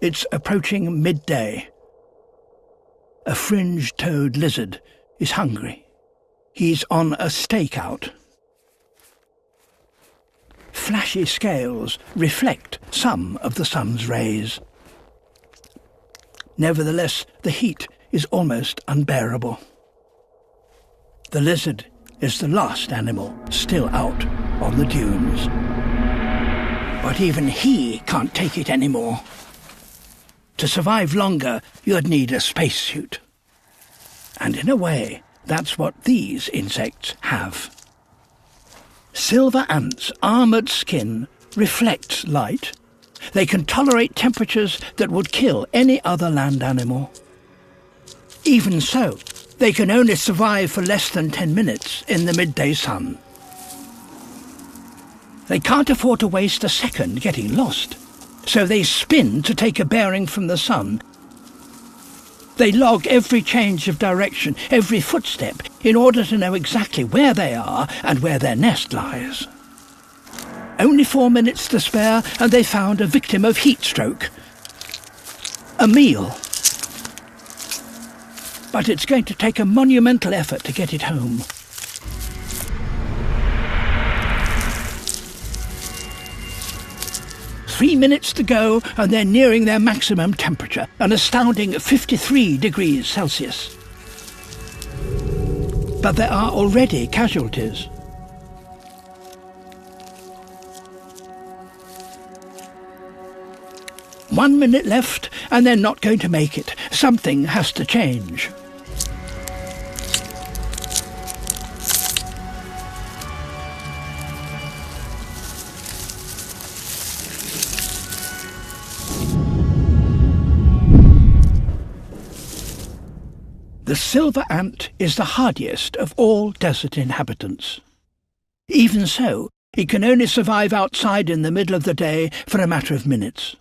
It's approaching midday. A fringed-toed lizard is hungry. He's on a stakeout. Flashy scales reflect some of the sun's rays. Nevertheless, the heat is almost unbearable. The lizard is the last animal still out on the dunes. But even he can't take it anymore. To survive longer, you'd need a spacesuit. And in a way, that's what these insects have. Silver ants' armoured skin reflects light. They can tolerate temperatures that would kill any other land animal. Even so, they can only survive for less than 10 minutes in the midday sun. They can't afford to waste a second getting lost, so they spin to take a bearing from the sun. They log every change of direction, every footstep, in order to know exactly where they are and where their nest lies. Only 4 minutes to spare, and they found a victim of heat stroke. A meal. But it's going to take a monumental effort to get it home. Three minutes to go, and they're nearing their maximum temperature, an astounding 53 degrees Celsius. But there are already casualties. One minute left, and they're not going to make it. Something has to change. The silver ant is the hardiest of all desert inhabitants. Even so, it can only survive outside in the middle of the day for a matter of minutes.